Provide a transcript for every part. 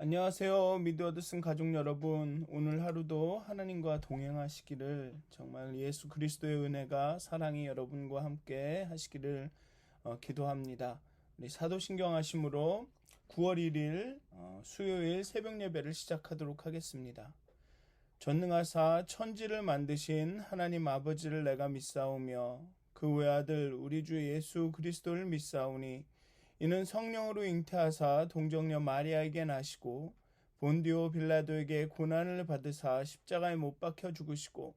안녕하세요. 미드워드슨 가족 여러분. 오늘 하루도 하나님과 동행하시기를, 정말 예수 그리스도의 은혜가, 사랑이 여러분과 함께 하시기를 기도합니다. 우리 사도신경 하심으로 9월 1일 수요일 새벽 예배를 시작하도록 하겠습니다. 전능하사 천지를 만드신 하나님 아버지를 내가 믿사오며 그 외아들 우리 주 예수 그리스도를 믿사오니 이는 성령으로 잉태하사 동정녀 마리아에게 나시고 본디오 빌라도에게 고난을 받으사 십자가에 못 박혀 죽으시고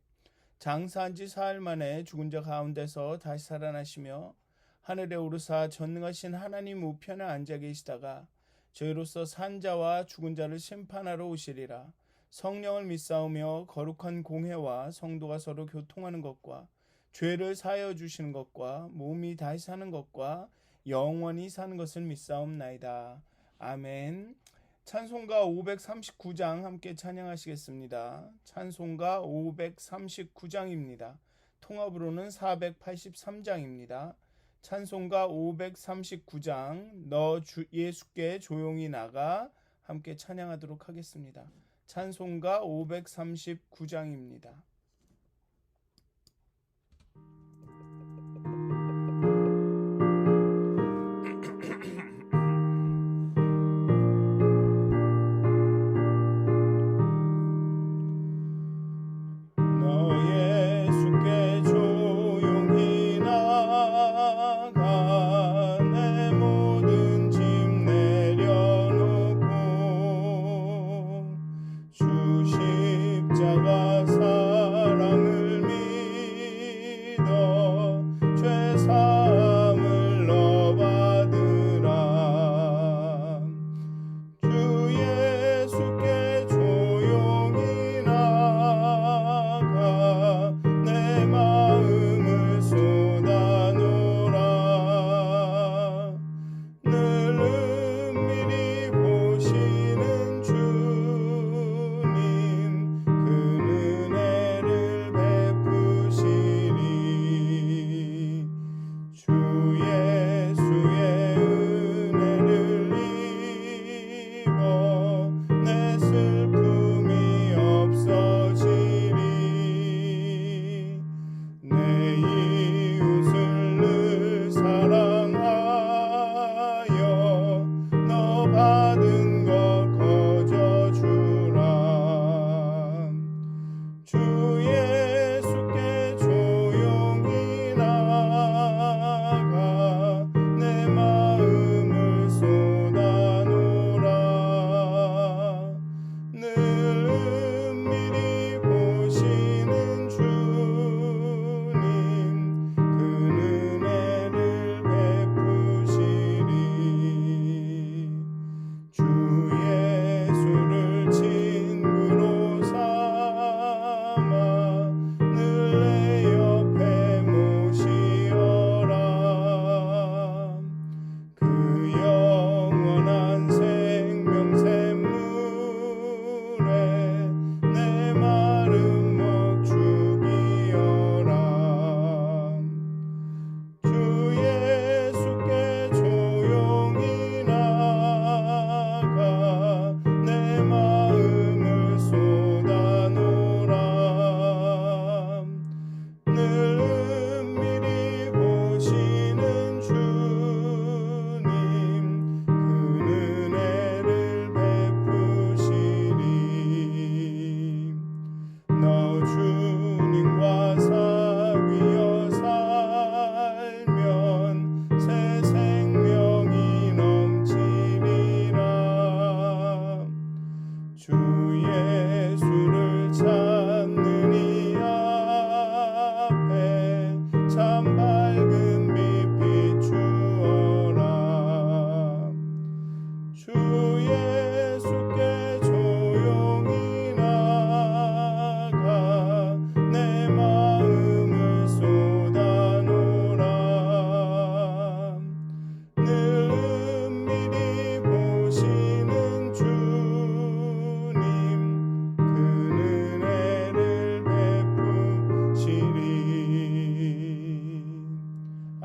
장사한 지 사흘 만에 죽은 자 가운데서 다시 살아나시며 하늘에 오르사 전능하신 하나님 우편에 앉아 계시다가 저희로서 산 자와 죽은 자를 심판하러 오시리라. 성령을 믿사오며 거룩한 공회와 성도가 서로 교통하는 것과 죄를 사하여 주시는 것과 몸이 다시 사는 것과 영원히 사는 것을 믿사옵나이다. 아멘. 찬송가 539장 함께 찬양하시겠습니다. 찬송가 539장입니다. 통합으로는 483장입니다. 찬송가 539장 너 예수께 조용히 나가 함께 찬양하도록 하겠습니다. 찬송가 539장입니다.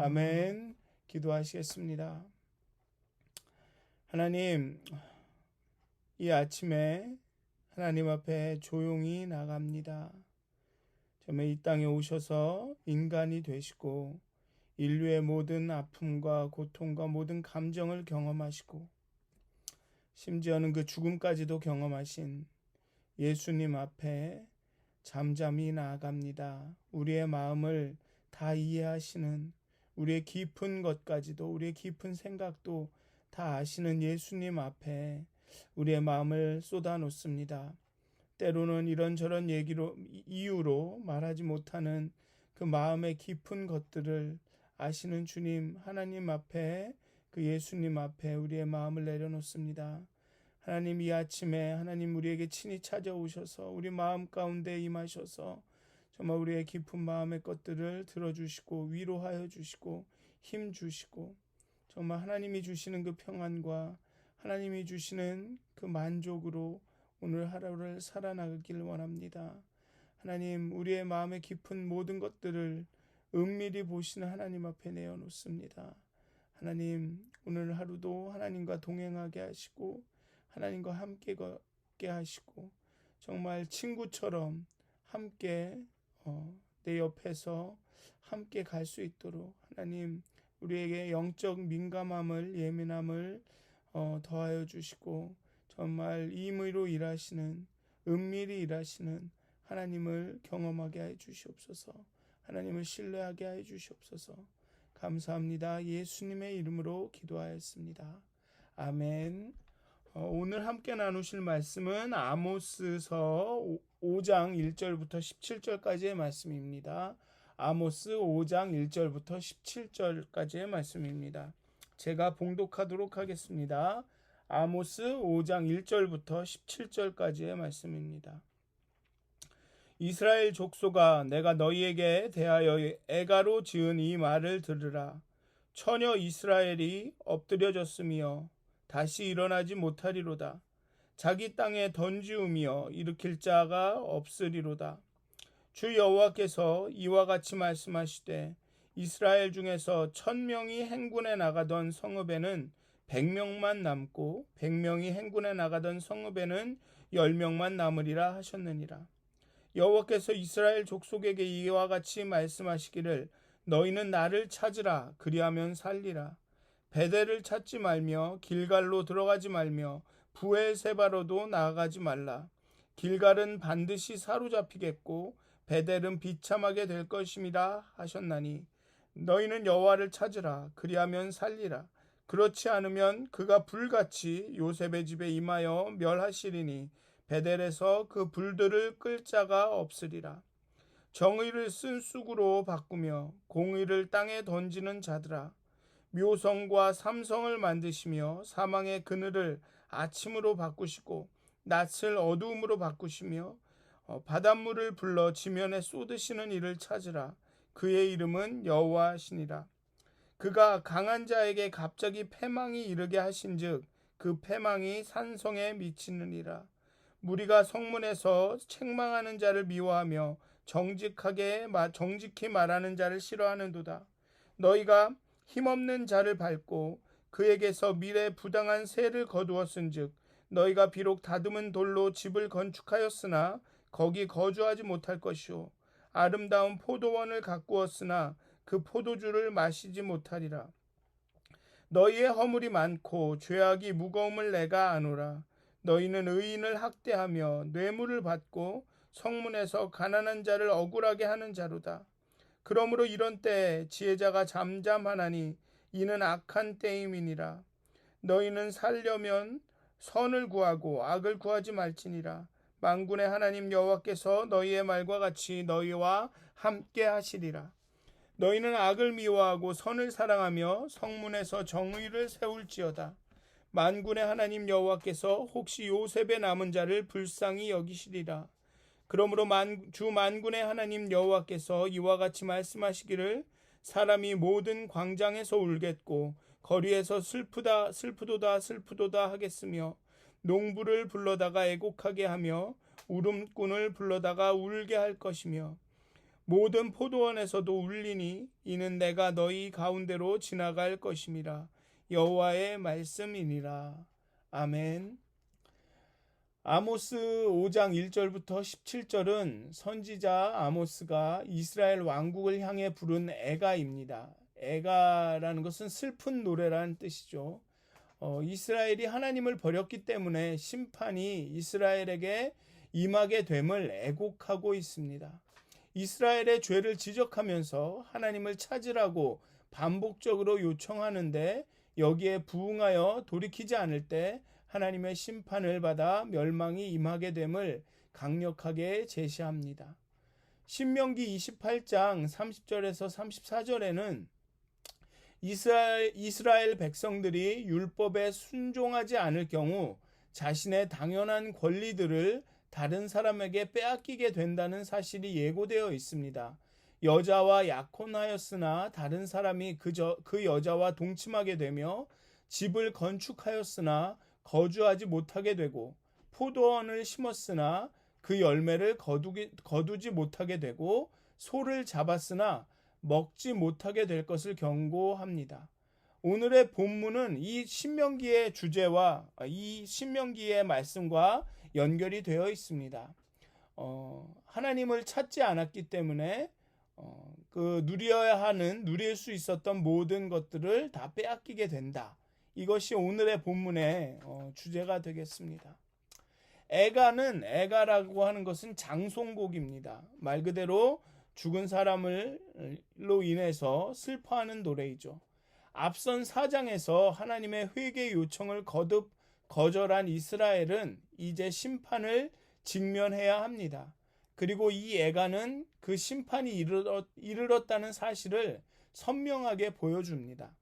아멘. 기도하시겠습니다. 하나님, 이 아침에 하나님 앞에 조용히 나갑니다. 정말 이 땅에 오셔서 인간이 되시고 인류의 모든 아픔과 고통과 모든 감정을 경험하시고 심지어는 그 죽음까지도 경험하신 예수님 앞에 잠잠히 나아갑니다. 우리의 마음을 다 이해하시는, 우리의 깊은 것까지도, 우리의 깊은 생각도 다 아시는 예수님 앞에 우리의 마음을 쏟아놓습니다. 때로는 이런저런 이유로 말하지 못하는 그 마음의 깊은 것들을 아시는 주님, 하나님 앞에, 그 예수님 앞에 우리의 마음을 내려놓습니다. 하나님, 이 아침에 하나님 우리에게 친히 찾아오셔서 우리 마음 가운데 임하셔서 정말 우리의 깊은 마음의 것들을 들어주시고 위로하여 주시고 힘 주시고 정말 하나님이 주시는 그 평안과 하나님이 주시는 그 만족으로 오늘 하루를 살아나가길 원합니다. 하나님, 우리의 마음의 깊은 모든 것들을 은밀히 보시는 하나님 앞에 내어놓습니다. 하나님, 오늘 하루도 하나님과 동행하게 하시고 하나님과 함께 걷게 하시고 정말 친구처럼 함께 내 옆에서 함께 갈 수 있도록 하나님, 우리에게 영적 민감함을, 예민함을 더하여 주시고 정말 임의로 일하시는, 은밀히 일하시는 하나님을 경험하게 해 주시옵소서. 하나님을 신뢰하게 해 주시옵소서. 감사합니다. 예수님의 이름으로 기도하였습니다. 아멘. 오늘 함께 나누실 말씀은 아모스서 5장 1절부터 17절까지의 말씀입니다. 아모스 5장 1절부터 17절까지의 말씀입니다. 제가 봉독하도록 하겠습니다. 아모스 5장 1절부터 17절까지의 말씀입니다. 이스라엘 족속아, 내가 너희에게 대하여 애가로 지은 이 말을 들으라. 처녀 이스라엘이 엎드려졌으며 다시 일어나지 못하리로다. 자기 땅에 던지우며 일으킬 자가 없으리로다. 주 여호와께서 이와 같이 말씀하시되 이스라엘 중에서 1000명이 행군에 나가던 성읍에는 100명만 남고 100명이 행군에 나가던 성읍에는 10명만 남으리라 하셨느니라. 여호와께서 이스라엘 족속에게 이와 같이 말씀하시기를 너희는 나를 찾으라. 그리하면 살리라. 베델을 찾지 말며 길갈로 들어가지 말며 부엘세바로도 나아가지 말라. 길갈은 반드시 사로잡히겠고 베델은 비참하게 될 것임이라 하셨나니 너희는 여호와를 찾으라. 그리하면 살리라. 그렇지 않으면 그가 불같이 요셉의 집에 임하여 멸하시리니 베델에서 그 불들을 끌 자가 없으리라. 정의를 쓴 쑥으로 바꾸며 공의를 땅에 던지는 자들아, 묘성과 삼성을 만드시며 사망의 그늘을 아침으로 바꾸시고 낯을 어두움으로 바꾸시며 바닷물을 불러 지면에 쏟으시는 이를 찾으라. 그의 이름은 여호와시니라. 그가 강한 자에게 갑자기 패망이 이르게 하신즉 그 패망이 산성에 미치느니라. 무리가 성문에서 책망하는 자를 미워하며 정직히 말하는 자를 싫어하는도다. 너희가 힘없는 자를 밟고 그에게서 미래 부당한 세를 거두었은즉 너희가 비록 다듬은 돌로 집을 건축하였으나 거기 거주하지 못할 것이요 아름다운 포도원을 가꾸었으나 그 포도주를 마시지 못하리라. 너희의 허물이 많고 죄악이 무거움을 내가 아노라. 너희는 의인을 학대하며 뇌물을 받고 성문에서 가난한 자를 억울하게 하는 자로다. 그러므로 이런 때에 지혜자가 잠잠하나니 이는 악한 때임이니라. 너희는 살려면 선을 구하고 악을 구하지 말지니라. 만군의 하나님 여호와께서 너희의 말과 같이 너희와 함께 하시리라. 너희는 악을 미워하고 선을 사랑하며 성문에서 정의를 세울지어다. 만군의 하나님 여호와께서 혹시 요셉의 남은 자를 불쌍히 여기시리라. 그러므로 주 만군의 하나님 여호와께서 이와 같이 말씀하시기를 사람이 모든 광장에서 울겠고 거리에서 슬프도다 하겠으며 농부를 불러다가 애곡하게 하며 울음꾼을 불러다가 울게 할 것이며 모든 포도원에서도 울리니 이는 내가 너희 가운데로 지나갈 것임이라. 여호와의 말씀이니라. 아멘. 아모스 5장 1절부터 17절은 선지자 아모스가 이스라엘 왕국을 향해 부른 애가입니다. 애가라는 것은 슬픈 노래라는 뜻이죠. 이스라엘이 하나님을 버렸기 때문에 심판이 이스라엘에게 임하게 됨을 애곡하고 있습니다. 이스라엘의 죄를 지적하면서 하나님을 찾으라고 반복적으로 요청하는데 여기에 부응하여 돌이키지 않을 때 하나님의 심판을 받아 멸망이 임하게 됨을 강력하게 제시합니다. 신명기 28장 30절에서 34절에는 이스라엘 백성들이 율법에 순종하지 않을 경우 자신의 당연한 권리들을 다른 사람에게 빼앗기게 된다는 사실이 예고되어 있습니다. 여자와 약혼하였으나 다른 사람이 그 여자와 동침하게 되며 집을 건축하였으나 거주하지 못하게 되고 포도원을 심었으나 그 열매를 거두지 못하게 되고 소를 잡았으나 먹지 못하게 될 것을 경고합니다. 오늘의 본문은 이 신명기의 주제와 이 신명기의 말씀과 연결이 되어 있습니다. 하나님을 찾지 않았기 때문에 누릴 수 있었던 모든 것들을 다 빼앗기게 된다. 이것이 오늘의 본문의 주제가 되겠습니다. 애가라고 하는 것은 장송곡입니다. 말 그대로 죽은 사람으로 인해서 슬퍼하는 노래이죠. 앞선 4장에서 하나님의 회개 요청을 거듭 거절한 이스라엘은 이제 심판을 직면해야 합니다. 그리고 이 애가는 그 심판이 이르렀다는 사실을 선명하게 보여줍니다.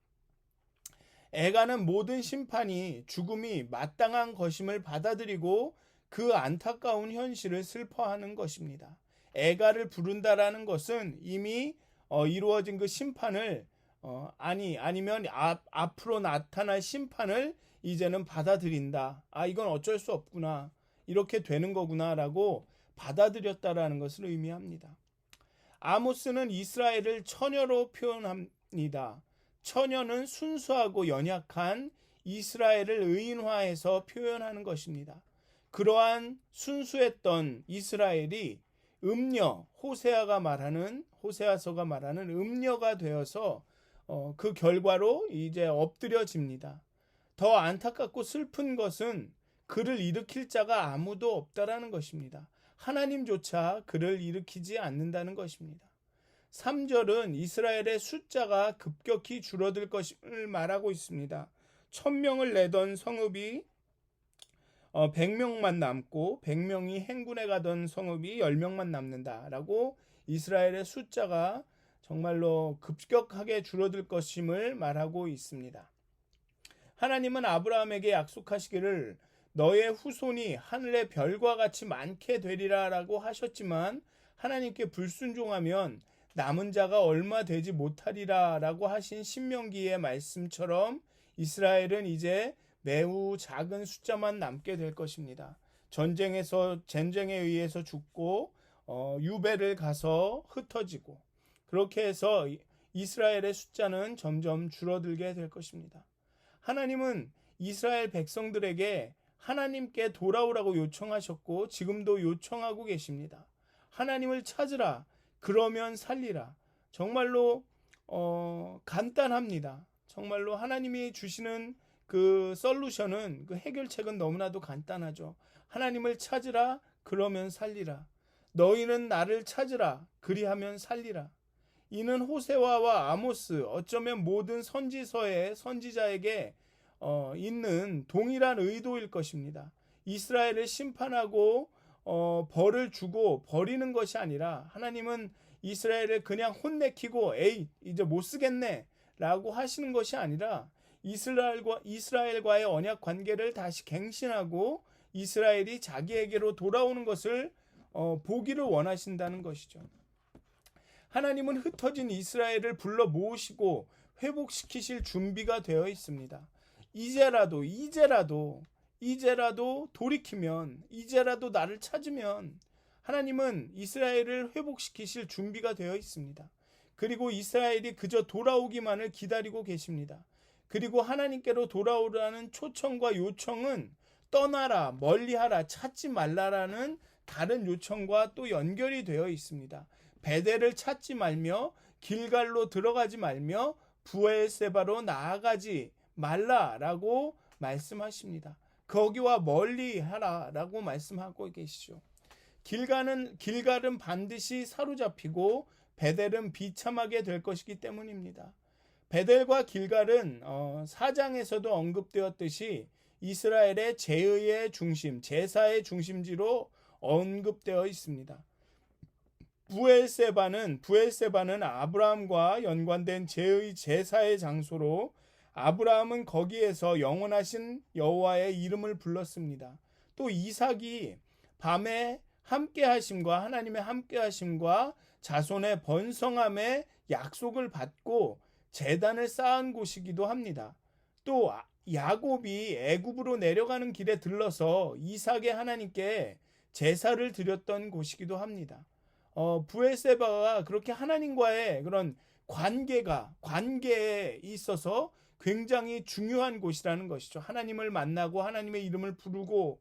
애가는 모든 심판이 죽음이 마땅한 것임을 받아들이고 그 안타까운 현실을 슬퍼하는 것입니다. 애가를 부른다라는 것은 이미 이루어진 그 심판을 아니면 앞으로 나타날 심판을 이제는 받아들인다. 이건 어쩔 수 없구나. 이렇게 되는 거구나라고 받아들였다라는 것을 의미합니다. 아모스는 이스라엘을 처녀로 표현합니다. 처녀는 순수하고 연약한 이스라엘을 의인화해서 표현하는 것입니다. 그러한 순수했던 이스라엘이 호세아서가 말하는 음녀가 되어서 그 결과로 이제 엎드려집니다. 더 안타깝고 슬픈 것은 그를 일으킬 자가 아무도 없다라는 것입니다. 하나님조차 그를 일으키지 않는다는 것입니다. 3절은 이스라엘의 숫자가 급격히 줄어들 것을 말하고 있습니다. 1000명을 내던 성읍이 100명만 남고 100명이 행군에 가던 성읍이 10명만 남는다라고 이스라엘의 숫자가 정말로 급격하게 줄어들 것임을 말하고 있습니다. 하나님은 아브라함에게 약속하시기를 너의 후손이 하늘의 별과 같이 많게 되리라 라고 하셨지만 하나님께 불순종하면 남은 자가 얼마 되지 못하리라 라고 하신 신명기의 말씀처럼 이스라엘은 이제 매우 작은 숫자만 남게 될 것입니다. 전쟁에 의해서 죽고 유배를 가서 흩어지고 그렇게 해서 이스라엘의 숫자는 점점 줄어들게 될 것입니다. 하나님은 이스라엘 백성들에게 하나님께 돌아오라고 요청하셨고 지금도 요청하고 계십니다. 하나님을 찾으라. 그러면 살리라. 정말로 간단합니다. 정말로 하나님이 주시는 그 솔루션은 그 해결책은 너무나도 간단하죠. 하나님을 찾으라. 그러면 살리라. 너희는 나를 찾으라. 그리하면 살리라. 이는 호세아와 아모스 어쩌면 모든 선지서의 선지자에게 있는 동일한 의도일 것입니다. 이스라엘을 심판하고 벌을 주고 버리는 것이 아니라 하나님은 이스라엘을 그냥 혼내키고 이제 못 쓰겠네 라고 하시는 것이 아니라 이스라엘과의 언약 관계를 다시 갱신하고 이스라엘이 자기에게로 돌아오는 것을 보기를 원하신다는 것이죠. 하나님은 흩어진 이스라엘을 불러 모으시고 회복시키실 준비가 되어 있습니다. 이제라도 돌이키면, 이제라도 나를 찾으면 하나님은 이스라엘을 회복시키실 준비가 되어 있습니다. 그리고 이스라엘이 그저 돌아오기만을 기다리고 계십니다. 그리고 하나님께로 돌아오라는 초청과 요청은 떠나라, 멀리하라, 찾지 말라라는 다른 요청과 또 연결이 되어 있습니다. 베델을 찾지 말며 길갈로 들어가지 말며 브엘세바로 나아가지 말라라고 말씀하십니다. 거기와 멀리 하라라고 말씀하고 계시죠. 길갈은 반드시 사로잡히고 베델은 비참하게 될 것이기 때문입니다. 베델과 길갈은 4장에서도 언급되었듯이 이스라엘의 제의의 중심, 제사의 중심지로 언급되어 있습니다. 부엘세바는 아브라함과 연관된 제사의 장소로 아브라함은 거기에서 영원하신 여호와의 이름을 불렀습니다. 또 이삭이 밤에 하나님의 함께하심과 자손의 번성함의 약속을 받고 제단을 쌓은 곳이기도 합니다. 또 야곱이 애굽으로 내려가는 길에 들러서 이삭의 하나님께 제사를 드렸던 곳이기도 합니다. 브엘세바가 그렇게 하나님과의 그런 관계에 있어서 굉장히 중요한 곳이라는 것이죠. 하나님을 만나고 하나님의 이름을 부르고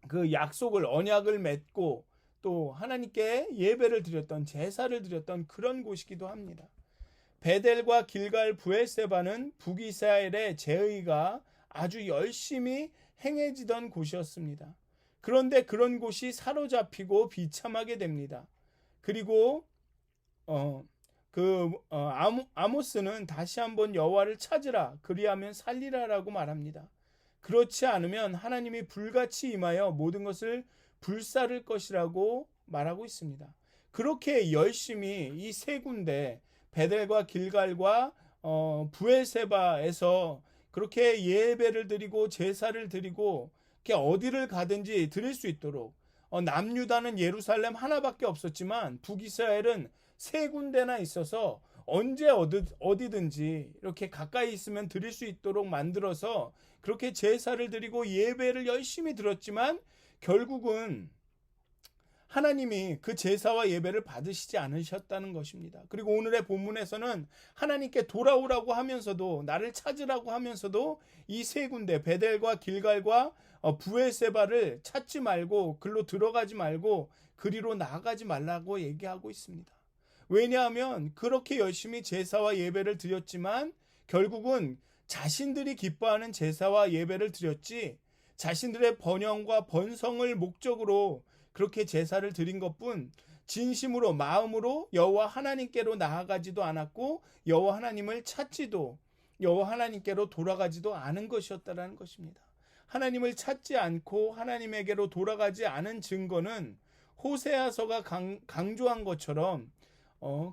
그 약속을 언약을 맺고 또 하나님께 예배를 드렸던 제사를 드렸던 그런 곳이기도 합니다. 베델과 길갈 브엘세바는 북이스라엘의 제의가 아주 열심히 행해지던 곳이었습니다. 그런데 그런 곳이 사로잡히고 비참하게 됩니다. 그리고 아모스는 다시 한번 여호와를 찾으라, 그리하면 살리라라고 말합니다. 그렇지 않으면 하나님이 불같이 임하여 모든 것을 불사를 것이라고 말하고 있습니다. 그렇게 열심히 이 세 군데 베델과 길갈과 브엘세바에서 그렇게 예배를 드리고 제사를 드리고 이렇게 어디를 가든지 드릴 수 있도록 남유다는 예루살렘 하나밖에 없었지만 북이스라엘은 세 군데나 있어서 언제 어디든지 이렇게 가까이 있으면 드릴 수 있도록 만들어서 그렇게 제사를 드리고 예배를 열심히 드렸지만 결국은 하나님이 그 제사와 예배를 받으시지 않으셨다는 것입니다. 그리고 오늘의 본문에서는 하나님께 돌아오라고 하면서도 나를 찾으라고 하면서도 이 세 군데 베델과 길갈과 브엘세바를 찾지 말고 글로 들어가지 말고 그리로 나아가지 말라고 얘기하고 있습니다. 왜냐하면 그렇게 열심히 제사와 예배를 드렸지만 결국은 자신들이 기뻐하는 제사와 예배를 드렸지 자신들의 번영과 번성을 목적으로 그렇게 제사를 드린 것뿐 진심으로 마음으로 여호와 하나님께로 나아가지도 않았고 여호와 하나님을 찾지도 여호와 하나님께로 돌아가지도 않은 것이었다라는 것입니다. 하나님을 찾지 않고 하나님에게로 돌아가지 않은 증거는 호세아서가 강조한 것처럼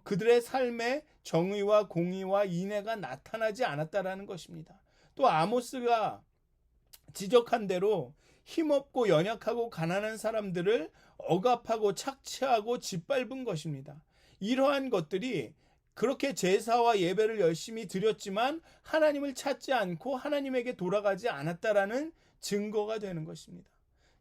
그들의 삶에 정의와 공의와 인애가 나타나지 않았다라는 것입니다. 또 아모스가 지적한 대로 힘없고 연약하고 가난한 사람들을 억압하고 착취하고 짓밟은 것입니다. 이러한 것들이 그렇게 제사와 예배를 열심히 드렸지만 하나님을 찾지 않고 하나님에게 돌아가지 않았다라는 증거가 되는 것입니다.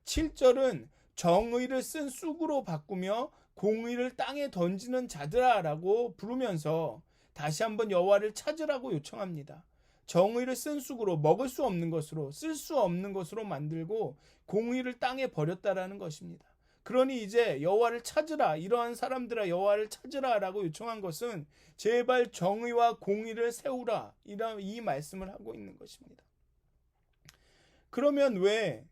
7절은 정의를 쓴 쑥으로 바꾸며 공의를 땅에 던지는 자들아라고 부르면서 다시 한번 여호와를 찾으라고 요청합니다. 정의를 쓴 쑥으로 먹을 수 없는 것으로 쓸 수 없는 것으로 만들고 공의를 땅에 버렸다라는 것입니다. 그러니 이제 여호와를 찾으라, 이러한 사람들아 여호와를 찾으라라고 요청한 것은 제발 정의와 공의를 세우라, 이 말씀을 하고 있는 것입니다. 그러면 왜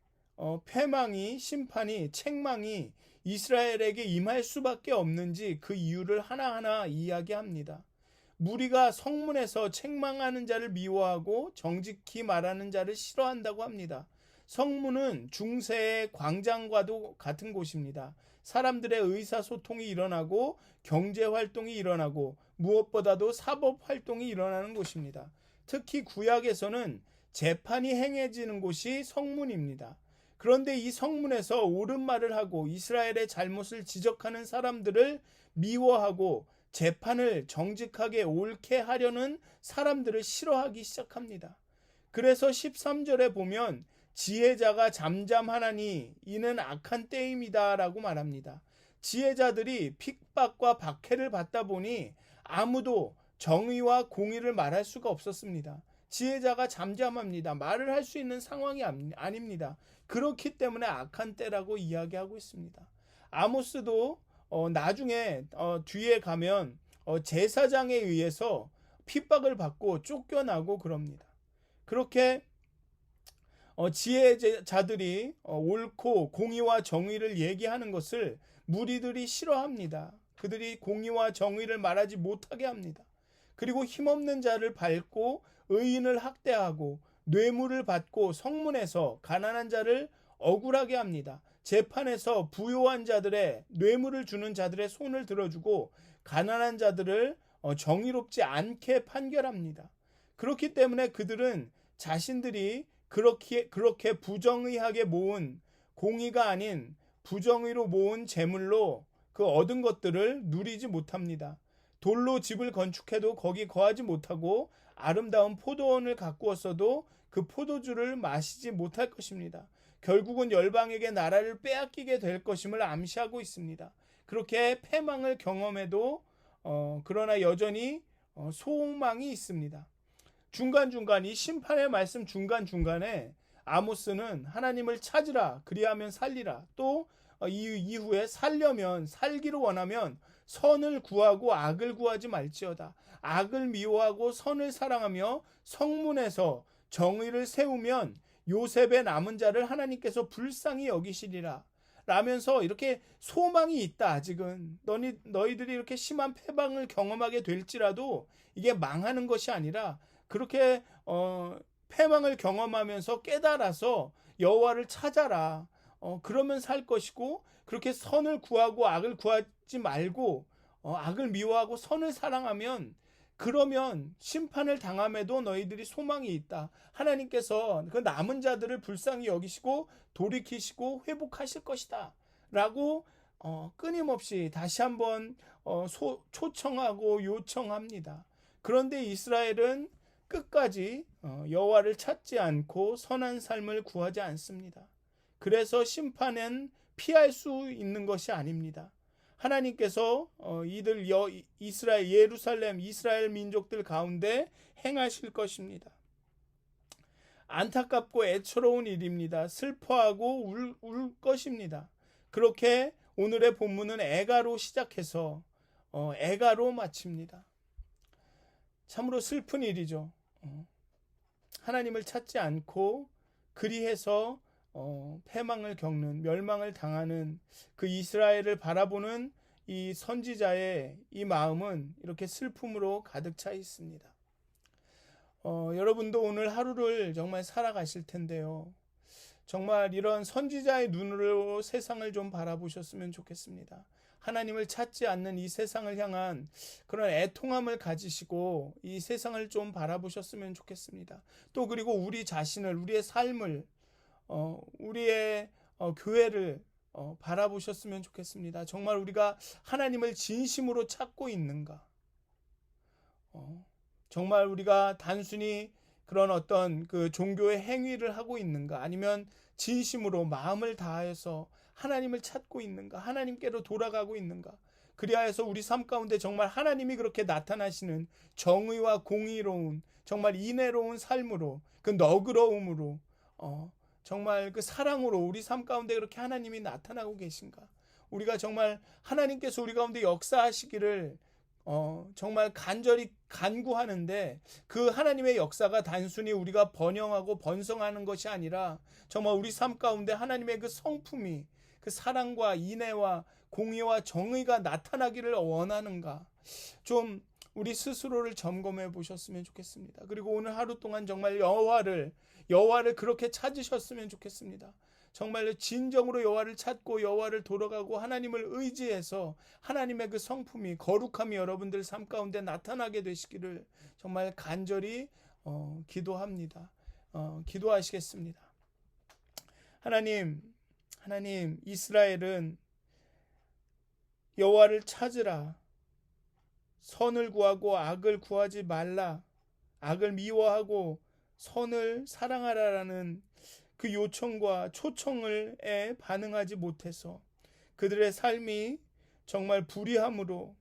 패망이, 심판이, 책망이 이스라엘에게 임할 수밖에 없는지 그 이유를 하나하나 이야기합니다. 무리가 성문에서 책망하는 자를 미워하고 정직히 말하는 자를 싫어한다고 합니다. 성문은 중세의 광장과도 같은 곳입니다. 사람들의 의사소통이 일어나고 경제활동이 일어나고 무엇보다도 사법활동이 일어나는 곳입니다. 특히 구약에서는 재판이 행해지는 곳이 성문입니다. 그런데 이 성문에서 옳은 말을 하고 이스라엘의 잘못을 지적하는 사람들을 미워하고 재판을 정직하게 옳게 하려는 사람들을 싫어하기 시작합니다. 그래서 13절에 보면 지혜자가 잠잠하나니 이는 악한 때임이다 라고 말합니다. 지혜자들이 핍박과 박해를 받다 보니 아무도 정의와 공의를 말할 수가 없었습니다. 지혜자가 잠잠합니다. 말을 할 수 있는 상황이 아닙니다. 그렇기 때문에 악한 때라고 이야기하고 있습니다. 아모스도 나중에 뒤에 가면 제사장에 의해서 핍박을 받고 쫓겨나고 그럽니다. 그렇게 지혜자들이 옳고 공의와 정의를 얘기하는 것을 무리들이 싫어합니다. 그들이 공의와 정의를 말하지 못하게 합니다. 그리고 힘없는 자를 밟고 의인을 학대하고 뇌물을 받고 성문에서 가난한 자를 억울하게 합니다. 재판에서 부요한 자들의 뇌물을 주는 자들의 손을 들어주고 가난한 자들을 정의롭지 않게 판결합니다. 그렇기 때문에 그들은 자신들이 그렇게 부정의하게 모은 공의가 아닌 부정의로 모은 재물로 그 얻은 것들을 누리지 못합니다. 돌로 집을 건축해도 거기 거하지 못하고 아름다운 포도원을 가꾸었어도 그 포도주를 마시지 못할 것입니다. 결국은 열방에게 나라를 빼앗기게 될 것임을 암시하고 있습니다. 그렇게 패망을 경험해도 그러나 여전히 소망이 있습니다. 중간중간 이 심판의 말씀 중간중간에 아모스는 하나님을 찾으라 그리하면 살리라, 또 이후에 살기를 원하면 선을 구하고 악을 구하지 말지어다. 악을 미워하고 선을 사랑하며 성문에서 정의를 세우면 요셉의 남은 자를 하나님께서 불쌍히 여기시리라 라면서 이렇게 소망이 있다. 아직은 너희들이 이렇게 심한 패방을 경험하게 될지라도 이게 망하는 것이 아니라 그렇게 패망을 경험하면서 깨달아서 여호와를 찾아라. 그러면 살 것이고, 그렇게 선을 구하고 악을 구하지 말고 악을 미워하고 선을 사랑하면, 그러면 심판을 당함에도 너희들이 소망이 있다. 하나님께서 그 남은 자들을 불쌍히 여기시고 돌이키시고 회복하실 것이다 라고 끊임없이 다시 한번 초청하고 요청합니다. 그런데 이스라엘은 끝까지 여호와를 찾지 않고 선한 삶을 구하지 않습니다. 그래서 심판은 피할 수 있는 것이 아닙니다. 하나님께서 예루살렘 이스라엘 민족들 가운데 행하실 것입니다. 안타깝고 애처로운 일입니다. 슬퍼하고 울 것입니다. 그렇게 오늘의 본문은 애가로 시작해서 애가로 마칩니다. 참으로 슬픈 일이죠. 하나님을 찾지 않고 그리해서 패망을 겪는, 멸망을 당하는 그 이스라엘을 바라보는 이 선지자의 이 마음은 이렇게 슬픔으로 가득 차 있습니다. 여러분도 오늘 하루를 정말 살아가실 텐데요. 정말 이런 선지자의 눈으로 세상을 좀 바라보셨으면 좋겠습니다. 하나님을 찾지 않는 이 세상을 향한 그런 애통함을 가지시고 이 세상을 좀 바라보셨으면 좋겠습니다. 또 그리고 우리 자신을, 우리의 삶을, 우리의 교회를 바라보셨으면 좋겠습니다. 정말 우리가 하나님을 진심으로 찾고 있는가? 정말 우리가 단순히 그런 어떤 그 종교의 행위를 하고 있는가? 아니면 진심으로 마음을 다해서 하나님을 찾고 있는가? 하나님께로 돌아가고 있는가? 그리하여서 우리 삶 가운데 정말 하나님이 그렇게 나타나시는 정의와 공의로운, 정말 인애로운 삶으로, 그 너그러움으로, 정말 그 사랑으로 우리 삶 가운데 그렇게 하나님이 나타나고 계신가? 우리가 정말 하나님께서 우리 가운데 역사하시기를 정말 간절히 간구하는데, 그 하나님의 역사가 단순히 우리가 번영하고 번성하는 것이 아니라 정말 우리 삶 가운데 하나님의 그 성품이, 그 사랑과 인애와 공의와 정의가 나타나기를 원하는가, 좀 우리 스스로를 점검해 보셨으면 좋겠습니다. 그리고 오늘 하루 동안 정말 여호와를 그렇게 찾으셨으면 좋겠습니다. 정말로 진정으로 여호와를 찾고 여호와를 돌아가고 하나님을 의지해서 하나님의 그 성품이, 거룩함이 여러분들 삶 가운데 나타나게 되시기를 정말 간절히 기도합니다. 기도하시겠습니다. 하나님, 이스라엘은 여호와를 찾으라, 선을 구하고 악을 구하지 말라, 악을 미워하고 선을 사랑하라라는 그 요청과 초청에 반응하지 못해서 그들의 삶이 정말 불의함으로,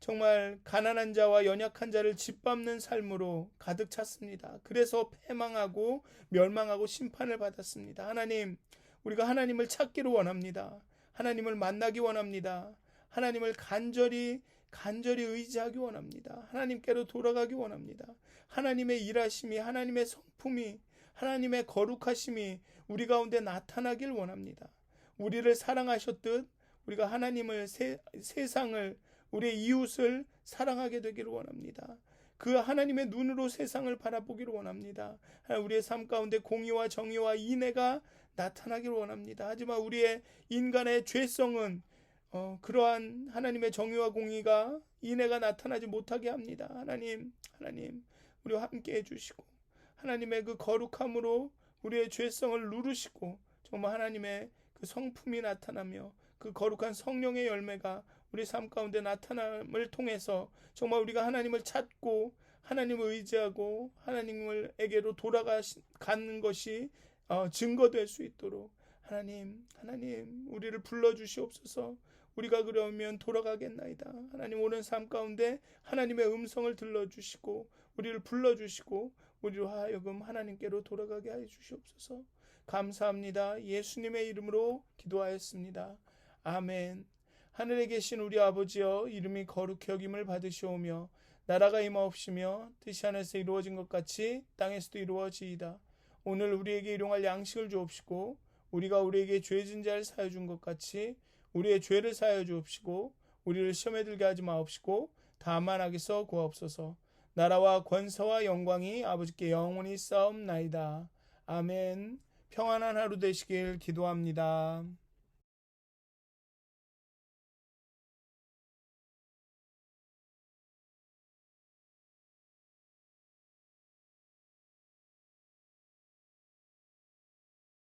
정말 가난한 자와 연약한 자를 짓밟는 삶으로 가득 찼습니다. 그래서 패망하고 멸망하고 심판을 받았습니다. 하나님, 우리가 하나님을 찾기를 원합니다. 하나님을 만나기 원합니다. 하나님을 간절히 의지하기 원합니다. 하나님께로 돌아가기 원합니다. 하나님의 일하심이, 하나님의 성품이, 하나님의 거룩하심이 우리 가운데 나타나길 원합니다. 우리를 사랑하셨듯 우리가 하나님을, 세상을, 우리의 이웃을 사랑하게 되기를 원합니다. 그 하나님의 눈으로 세상을 바라보기를 원합니다. 우리의 삶 가운데 공의와 정의와 인애가 나타나기를 원합니다. 하지만 우리의 인간의 죄성은 그러한 하나님의 정의와 공의가 인애가 나타나지 못하게 합니다. 하나님, 우리와 함께 해주시고 하나님의 그 거룩함으로 우리의 죄성을 누르시고 정말 하나님의 그 성품이 나타나며 그 거룩한 성령의 열매가 우리 삶 가운데 나타남을 통해서 정말 우리가 하나님을 찾고 하나님을 의지하고 하나님에게로 돌아가는 것이 증거될 수 있도록 하나님 우리를 불러주시옵소서. 우리가 그러면 돌아가겠나이다. 하나님, 오는 삶 가운데 하나님의 음성을 들려주시고 우리를 불러주시고 우리로 하여금 하나님께로 돌아가게 하여 주시옵소서. 감사합니다. 예수님의 이름으로 기도하였습니다. 아멘. 하늘에 계신 우리 아버지여, 이름이 거룩히 여김을 받으시오며 나라가 임하옵시며 뜻이 하늘에서 이루어진 것 같이 땅에서도 이루어지이다. 오늘 우리에게 일용할 양식을 주옵시고 우리가 우리에게 죄진 자를 사하여 준 것 같이 우리의 죄를 사하여 주옵시고 우리를 시험에 들게 하지 마옵시고 다만 악에서 구하옵소서. 나라와 권세와 영광이 아버지께 영원히 쌓옵나이다. 아멘. 평안한 하루 되시길 기도합니다.